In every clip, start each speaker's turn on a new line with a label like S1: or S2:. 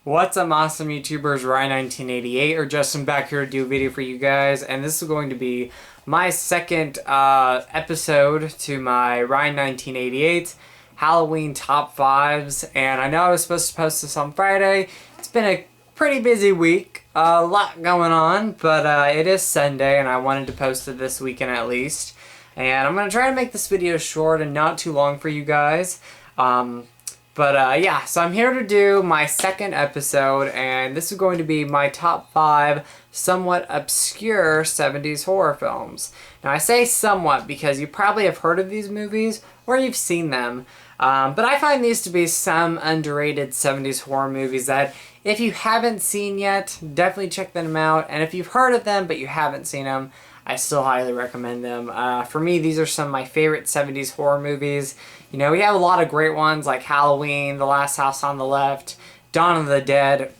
S1: What's up, awesome YouTubers? Rhine1988 or Justin back here to do a video for you guys, and this is going to be my second episode to my Rhine1988 Halloween top 5s. And I know I was supposed to post this on Friday. It's been a pretty busy week, a lot going on, but it is Sunday and I wanted to post it this weekend at least. And I'm going to try to make this video short and not too long for you guys. Yeah, so I'm here to do my second episode, and this is going to be my top 5 somewhat obscure 70s horror films. Now, I say somewhat because you probably have heard of these movies, or you've seen them, but I find these to be some underrated 70s horror movies that, if you haven't seen yet, definitely check them out, and if you've heard of them but you haven't seen them, I still highly recommend them. For me, these are some of my favorite 70s horror movies. You know, we have a lot of great ones like Halloween, The Last House on the Left, Dawn of the Dead,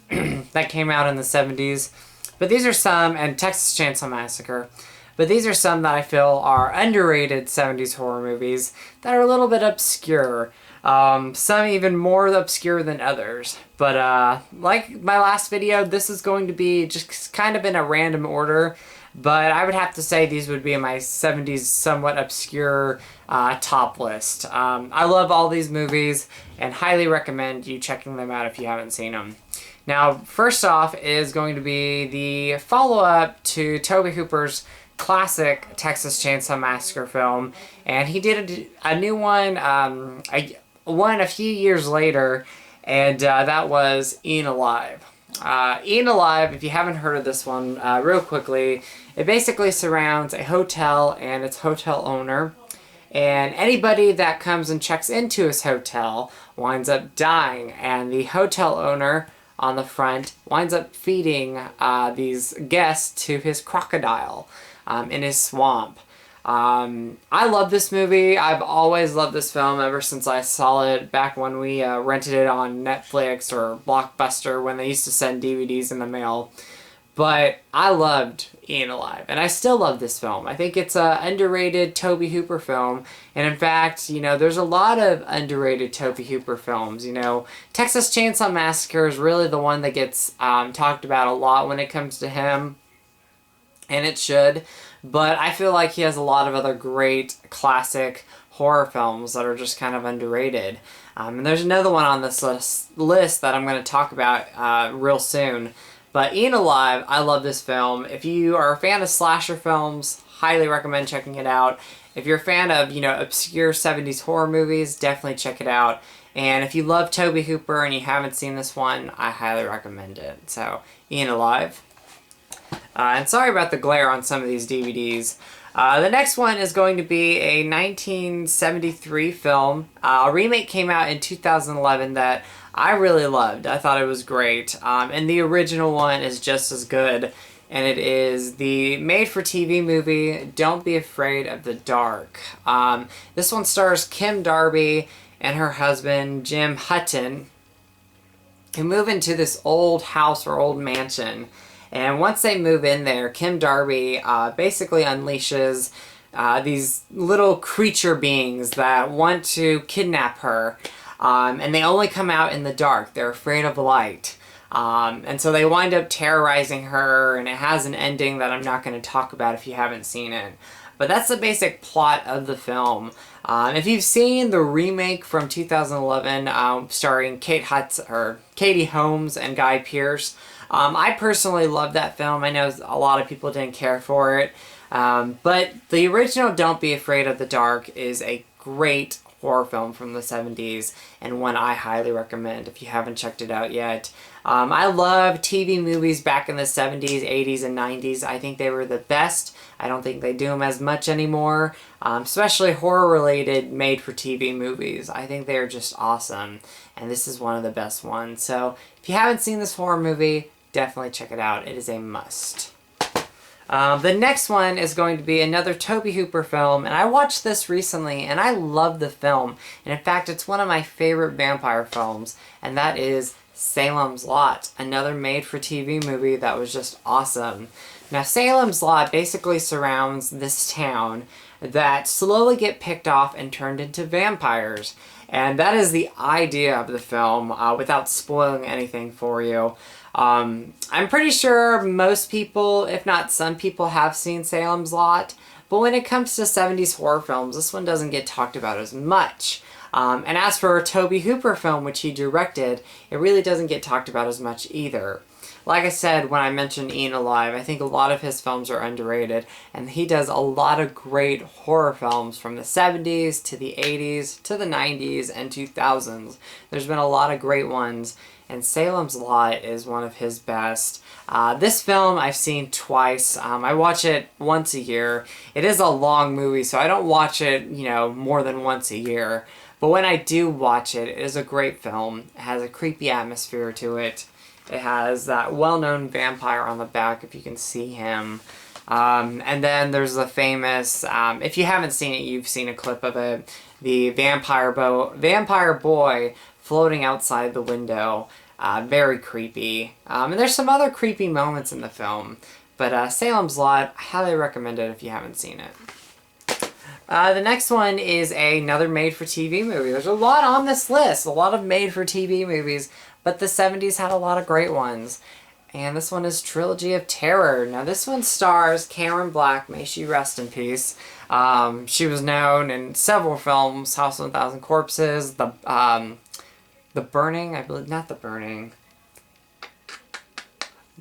S1: that came out in the 70s. But these are some, and Texas Chainsaw Massacre. But these are some that I feel are underrated 70s horror movies that are a little bit obscure. Some even more obscure than others. But like my last video, this is going to be just kind of in a random order. But I would have to say these would be in my 70s somewhat obscure top list. I love all these movies and highly recommend you checking them out if you haven't seen them. Now, first off is going to be the follow-up to Tobe Hooper's classic Texas Chainsaw Massacre film. And he did a new one, a few years later, and that was Eaten Alive. Eaten Alive, if you haven't heard of this one, real quickly, it basically surrounds a hotel and its hotel owner, and anybody that comes and checks into his hotel winds up dying, and the hotel owner on the front winds up feeding these guests to his crocodile in his swamp. I love this movie. I've always loved this film ever since I saw it back when we rented it on Netflix or Blockbuster when they used to send DVDs in the mail. But I loved Eaten Alive, and I still love this film. I think it's an underrated Tobe Hooper film, and in fact, you know, there's a lot of underrated Tobe Hooper films. You know, Texas Chainsaw Massacre is really the one that gets talked about a lot when it comes to him, and it should. But I feel like he has a lot of other great classic horror films that are just kind of underrated. And there's another one on this list that I'm going to talk about real soon. But Eaten Alive, I love this film. If you are a fan of slasher films, highly recommend checking it out. If you're a fan of, you know, obscure 70s horror movies, definitely check it out. And if you love Tobe Hooper and you haven't seen this one, I highly recommend it. So, Eaten Alive. And sorry about the glare on some of these DVDs. The next one is going to be a 1973 film. A remake came out in 2011 that I really loved. I thought it was great. And the original one is just as good. And it is the made-for-TV movie, Don't Be Afraid of the Dark. This one stars Kim Darby and her husband, Jim Hutton, who move into this old house or old mansion. And once they move in there, Kim Darby basically unleashes these little creature beings that want to kidnap her. And they only come out in the dark. They're afraid of light. And so they wind up terrorizing her, and it has an ending that I'm not going to talk about if you haven't seen it. But that's the basic plot of the film. If you've seen the remake from 2011 starring Katie Holmes and Guy Pearce, I personally love that film. I know a lot of people didn't care for it. But the original Don't Be Afraid of the Dark is a great horror film from the 70s, and one I highly recommend if you haven't checked it out yet. I love TV movies back in the 70s, 80s, and 90s. I think they were the best. I don't think they do them as much anymore, especially horror-related made-for-TV movies. I think they're just awesome, and this is one of the best ones. So if you haven't seen this horror movie, definitely check it out. It is a must. The next one is going to be another Tobe Hooper film, and I watched this recently, and I love the film. And in fact, it's one of my favorite vampire films, and that is Salem's Lot, another made-for-TV movie that was just awesome. Now, Salem's Lot basically surrounds this town that slowly get picked off and turned into vampires. And that is the idea of the film, without spoiling anything for you. I'm pretty sure most people, if not some people, have seen Salem's Lot. But when it comes to 70s horror films, this one doesn't get talked about as much. And as for a Tobe Hooper film, which he directed, it really doesn't get talked about as much either. Like I said when I mentioned Eaten Alive, I think a lot of his films are underrated, and he does a lot of great horror films from the 70s to the 80s to the 90s and 2000s. There's been a lot of great ones, and Salem's Lot is one of his best. This film I've seen twice. I watch it once a year. It is a long movie, so I don't watch it, more than once a year. But when I do watch it, it is a great film. It has a creepy atmosphere to it. It has that well-known vampire on the back, if you can see him. And then there's the famous, if you haven't seen it, you've seen a clip of it, the vampire boy floating outside the window. Very creepy. And there's some other creepy moments in the film. But Salem's Lot, I highly recommend it if you haven't seen it. The next one is another made-for-TV movie. There's a lot on this list, a lot of made-for-TV movies, but the 70s had a lot of great ones. And this one is Trilogy of Terror. Now this one stars Karen Black, may she rest in peace. She was known in several films, House of 1,000 Corpses, The Burning, I believe, not The Burning.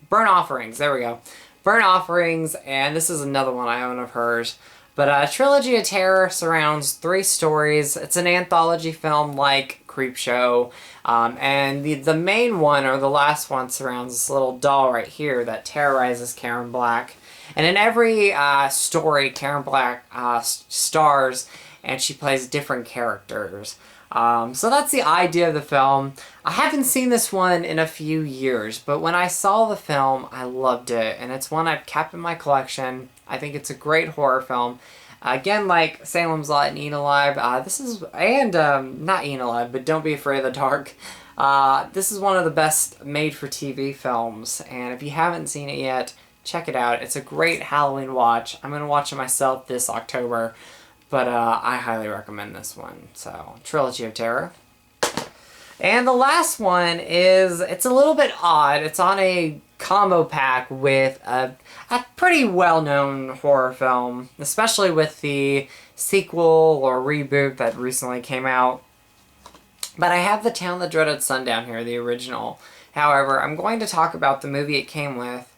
S1: Burnt Offerings, there we go. Burnt Offerings, and this is another one I own of hers. But Trilogy of Terror surrounds 3 stories. It's an anthology film like Creepshow. And the main one, or the last one, surrounds this little doll right here that terrorizes Karen Black. And in every story, Karen Black stars, and she plays different characters. So that's the idea of the film. I haven't seen this one in a few years, but when I saw the film, I loved it. And it's one I've kept in my collection. I think it's a great horror film. Again, like Salem's Lot and Eaten Alive, not Eaten Alive, but Don't Be Afraid of the Dark. This is one of the best made-for-TV films, and if you haven't seen it yet, check it out. It's a great Halloween watch. I'm going to watch it myself this October, but I highly recommend this one. So, Trilogy of Terror. And the last one is, it's a little bit odd. It's on a combo pack with a pretty well-known horror film, especially with the sequel or reboot that recently came out. But I have The Town That Dreaded Sundown here, the original. However, I'm going to talk about the movie it came with,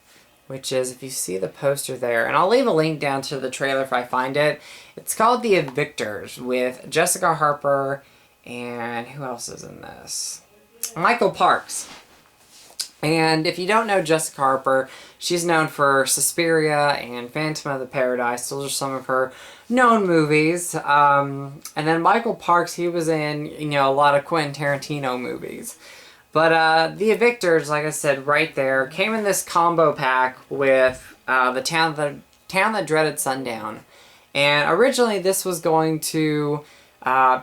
S1: which is, if you see the poster there, and I'll leave a link down to the trailer if I find it. It's called The Evictors, with Jessica Harper, and who else is in this? Michael Parks. And if you don't know Jessica Harper, she's known for Suspiria and Phantom of the Paradise. Those are some of her known movies. And then Michael Parks, he was in, a lot of Quentin Tarantino movies. But The Evictors, like I said, right there, came in this combo pack with The Town That Dreaded Sundown. And originally this was going to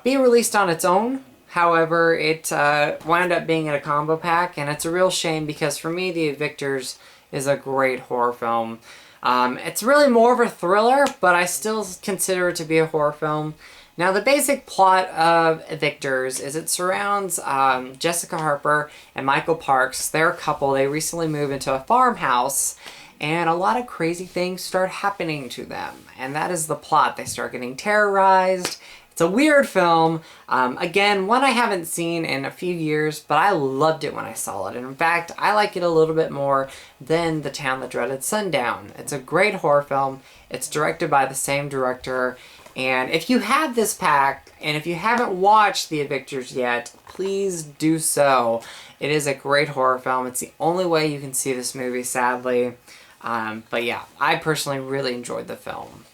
S1: be released on its own. However, it wound up being in a combo pack, and it's a real shame because for me, The Evictors is a great horror film. It's really more of a thriller, but I still consider it to be a horror film. Now, the basic plot of Evictors is it surrounds Jessica Harper and Michael Parks. They're a couple. They recently moved into a farmhouse, and a lot of crazy things start happening to them. And that is the plot. They start getting terrorized. It's a weird film. Again, one I haven't seen in a few years, but I loved it when I saw it. And in fact, I like it a little bit more than The Town That Dreaded Sundown. It's a great horror film. It's directed by the same director. And if you have this pack, and if you haven't watched The Evictors yet, please do so. It is a great horror film. It's the only way you can see this movie, sadly. But yeah, I personally really enjoyed the film.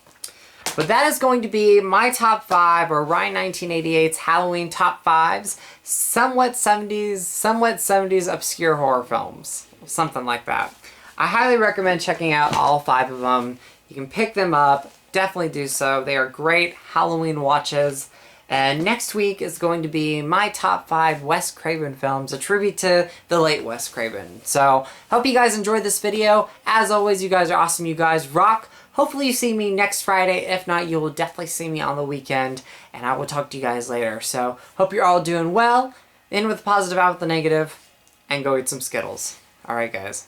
S1: But that is going to be my top 5, or Rhine1988's Halloween top 5s, somewhat 70s obscure horror films. Something like that. I highly recommend checking out all 5 of them. You can pick them up. Definitely do so. They are great Halloween watches. And next week is going to be my top 5 Wes Craven films, a tribute to the late Wes Craven. So, hope you guys enjoyed this video. As always, you guys are awesome. You guys rock. hopefully you see me next Friday. If not, you will definitely see me on the weekend, and I will talk to you guys later. So, hope you're all doing well. In with the positive, out with the negative, and go eat some Skittles. Alright, guys.